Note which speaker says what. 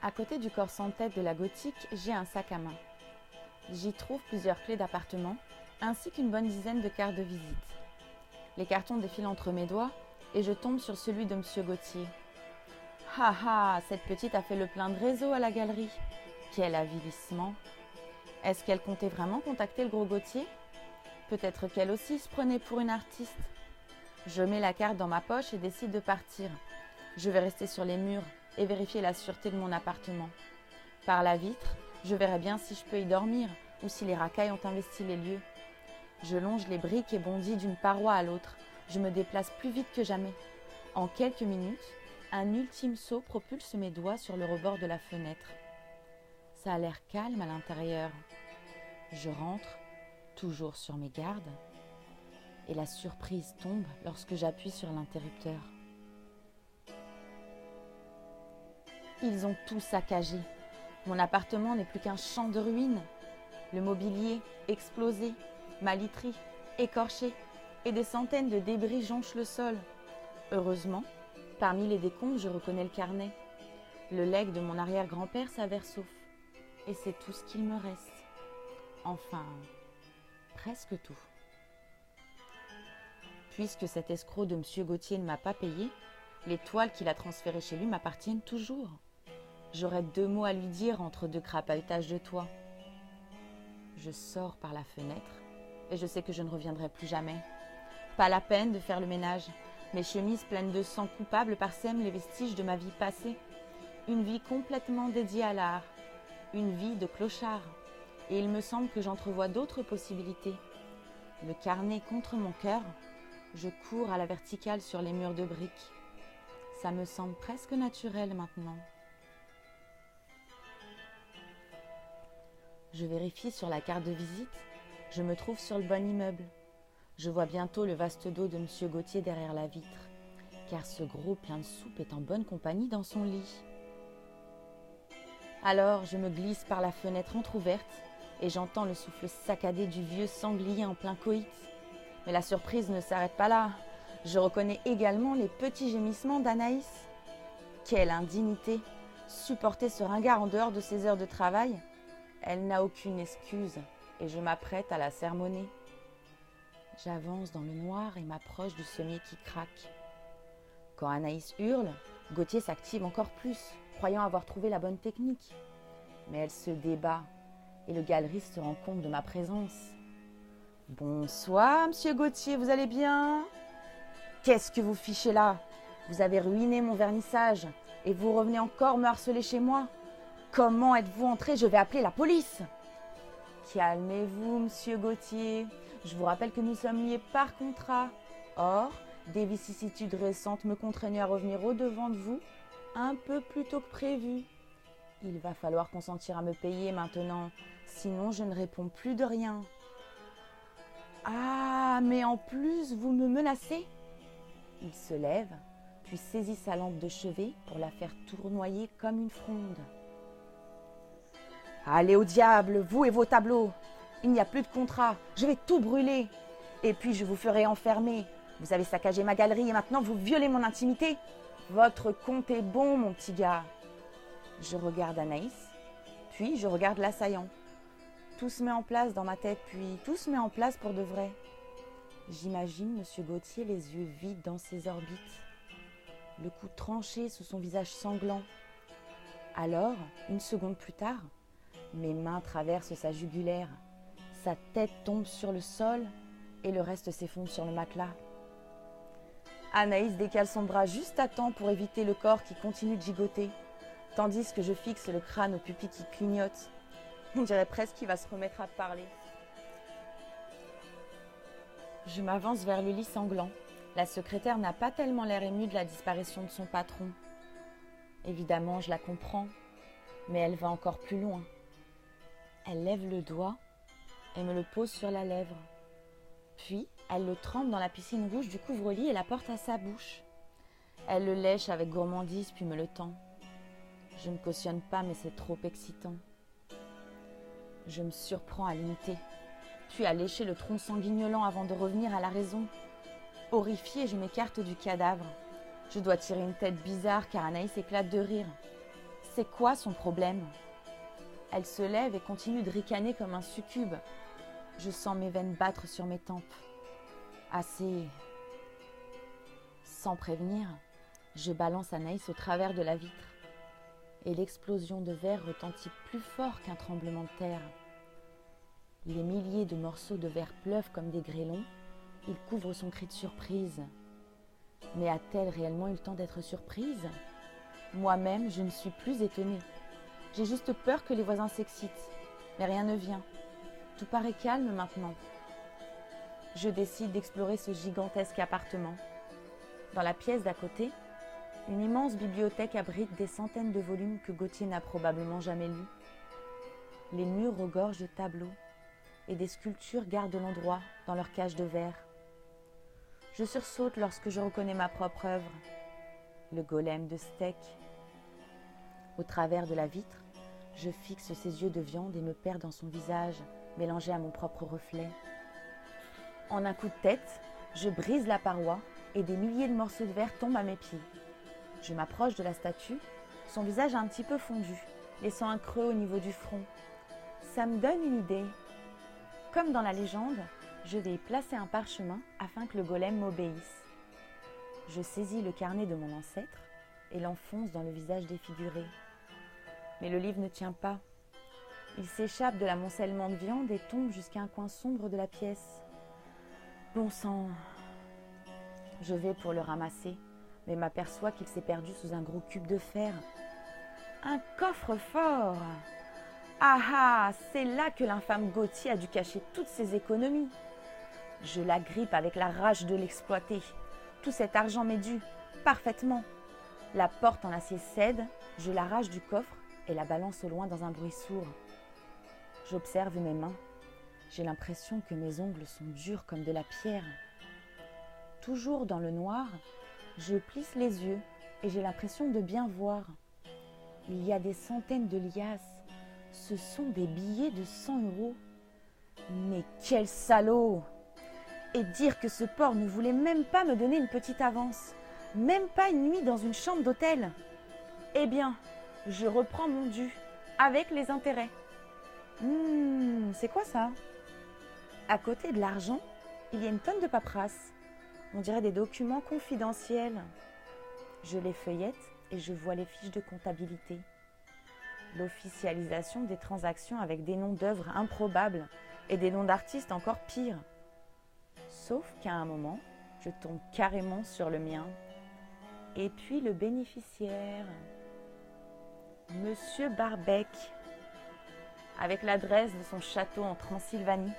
Speaker 1: À côté du corps sans tête de la gothique, j'ai un sac à main. J'y trouve plusieurs clés d'appartement, ainsi qu'une bonne dizaine de cartes de visite. Les cartons défilent entre mes doigts et je tombe sur celui de Monsieur Gauthier. Ha ha, cette petite a fait le plein de réseau à la galerie. Quel avilissement! Est-ce qu'elle comptait vraiment contacter le gros Gauthier? Peut-être qu'elle aussi se prenait pour une artiste. Je mets la carte dans ma poche et décide de partir. Je vais rester sur les murs et vérifier la sûreté de mon appartement. Par la vitre, je verrai bien si je peux y dormir ou si les racailles ont investi les lieux. Je longe les briques et bondis d'une paroi à l'autre. Je me déplace plus vite que jamais. En quelques minutes, un ultime saut propulse mes doigts sur le rebord de la fenêtre. Ça a l'air calme à l'intérieur. Je rentre, toujours sur mes gardes, et la surprise tombe lorsque j'appuie sur l'interrupteur. Ils ont tout saccagé. Mon appartement n'est plus qu'un champ de ruines. Le mobilier explosé, ma literie écorchée et des centaines de débris jonchent le sol. Heureusement, parmi les décombres, je reconnais le carnet. Le legs de mon arrière-grand-père s'avère sauf. Et c'est tout ce qu'il me reste. Enfin, presque tout. Puisque cet escroc de M. Gauthier ne m'a pas payé, les toiles qu'il a transférées chez lui m'appartiennent toujours. J'aurais 2 mots à lui dire entre 2 crapahutages de toit. Je sors par la fenêtre et je sais que je ne reviendrai plus jamais. Pas la peine de faire le ménage. Mes chemises pleines de sang coupable parsèment les vestiges de ma vie passée. Une vie complètement dédiée à l'art. Une vie de clochard. Et il me semble que j'entrevois d'autres possibilités. Le carnet contre mon cœur, je cours à la verticale sur les murs de briques. Ça me semble presque naturel maintenant. Je vérifie sur la carte de visite. Je me trouve sur le bon immeuble. Je vois bientôt le vaste dos de M. Gauthier derrière la vitre, car ce gros plein de soupe est en bonne compagnie dans son lit. Alors, je me glisse par la fenêtre entr'ouverte et j'entends le souffle saccadé du vieux sanglier en plein coït. Mais la surprise ne s'arrête pas là. Je reconnais également les petits gémissements d'Anaïs. Quelle indignité! Supporter ce ringard en dehors de ses heures de travail? Elle n'a aucune excuse et je m'apprête à la sermonner. J'avance dans le noir et m'approche du sommier qui craque. Quand Anaïs hurle, Gauthier s'active encore plus, croyant avoir trouvé la bonne technique. Mais elle se débat et le galeriste se rend compte de ma présence. « Bonsoir, monsieur Gauthier, vous allez bien? Qu'est-ce que vous fichez là? Vous avez ruiné mon vernissage et vous revenez encore me harceler chez moi. Comment êtes-vous entré? Je vais appeler la police. » Calmez-vous, monsieur Gauthier. Je vous rappelle que nous sommes liés par contrat. Or, des vicissitudes récentes me contraignent à revenir au-devant de vous un peu plus tôt que prévu. Il va falloir consentir à me payer maintenant, sinon je ne réponds plus de rien. Ah, mais en plus, vous me menacez? Il se lève, puis saisit sa lampe de chevet pour la faire tournoyer comme une fronde. Allez au diable, vous et vos tableaux. Il n'y a plus de contrat, je vais tout brûler. Et puis je vous ferai enfermer. Vous avez saccagé ma galerie et maintenant vous violez mon intimité. Votre compte est bon, mon petit gars. Je regarde Anaïs, puis je regarde l'assaillant. Tout se met en place dans ma tête, puis tout se met en place pour de vrai. J'imagine M. Gauthier les yeux vides dans ses orbites, le cou tranché sous son visage sanglant. Alors, une seconde plus tard, mes mains traversent sa jugulaire, sa tête tombe sur le sol et le reste s'effondre sur le matelas. Anaïs décale son bras juste à temps pour éviter le corps qui continue de gigoter, tandis que je fixe le crâne aux pupilles qui clignotent. On dirait presque qu'il va se remettre à parler. Je m'avance vers le lit sanglant. La secrétaire n'a pas tellement l'air émue de la disparition de son patron. Évidemment, je la comprends, mais elle va encore plus loin. Elle lève le doigt et me le pose sur la lèvre. Puis, elle le trempe dans la piscine rouge du couvre-lit et la porte à sa bouche. Elle le lèche avec gourmandise puis me le tend. Je ne cautionne pas, mais c'est trop excitant. Je me surprends à l'imiter, puis à lécher le tronc sanguignolant avant de revenir à la raison. Horrifiée, je m'écarte du cadavre. Je dois tirer une tête bizarre car Anaïs éclate de rire. C'est quoi son problème? Elle se lève et continue de ricaner comme un succube. Je sens mes veines battre sur mes tempes. Assez. Sans prévenir, je balance Anaïs au travers de la vitre. Et l'explosion de verre retentit plus fort qu'un tremblement de terre. Les milliers de morceaux de verre pleuvent comme des grêlons. Ils couvrent son cri de surprise. Mais a-t-elle réellement eu le temps d'être surprise? Moi-même, je ne suis plus étonnée. J'ai juste peur que les voisins s'excitent. Mais rien ne vient. Tout paraît calme maintenant. Je décide d'explorer ce gigantesque appartement. Dans la pièce d'à côté, une immense bibliothèque abrite des centaines de volumes que Gauthier n'a probablement jamais lus. Les murs regorgent de tableaux et des sculptures gardent l'endroit dans leur cage de verre. Je sursaute lorsque je reconnais ma propre œuvre, le golem de steak. Au travers de la vitre, je fixe ses yeux de viande et me perds dans son visage, mélangé à mon propre reflet. En un coup de tête, je brise la paroi et des milliers de morceaux de verre tombent à mes pieds. Je m'approche de la statue, son visage a un petit peu fondu, laissant un creux au niveau du front. Ça me donne une idée. Comme dans la légende, je vais y placer un parchemin afin que le golem m'obéisse. Je saisis le carnet de mon ancêtre et l'enfonce dans le visage défiguré. Mais le livre ne tient pas. Il s'échappe de l'amoncellement de viande et tombe jusqu'à un coin sombre de la pièce. Bon sang! Je vais pour le ramasser, mais m'aperçois qu'il s'est perdu sous un gros cube de fer. Un coffre-fort! Ah ah! C'est là que l'infâme Gauthier a dû cacher toutes ses économies. Je l'agrippe avec la rage de l'exploiter. Tout cet argent m'est dû, parfaitement. La porte en acier cède, je l'arrache du coffre et la balance au loin dans un bruit sourd. J'observe mes mains. J'ai l'impression que mes ongles sont durs comme de la pierre. Toujours dans le noir, je plisse les yeux et j'ai l'impression de bien voir. Il y a des centaines de liasses. Ce sont des billets de 100 €. Mais quel salaud! Et dire que ce porc ne voulait même pas me donner une petite avance, même pas une nuit dans une chambre d'hôtel. Eh bien, je reprends mon dû, avec les intérêts. C'est quoi ça? À côté de l'argent, il y a une tonne de paperasse. On dirait des documents confidentiels. Je les feuillette et je vois les fiches de comptabilité. L'officialisation des transactions avec des noms d'œuvres improbables et des noms d'artistes encore pires. Sauf qu'à un moment, je tombe carrément sur le mien. Et puis le bénéficiaire, Monsieur Barbec, avec l'adresse de son château en Transylvanie.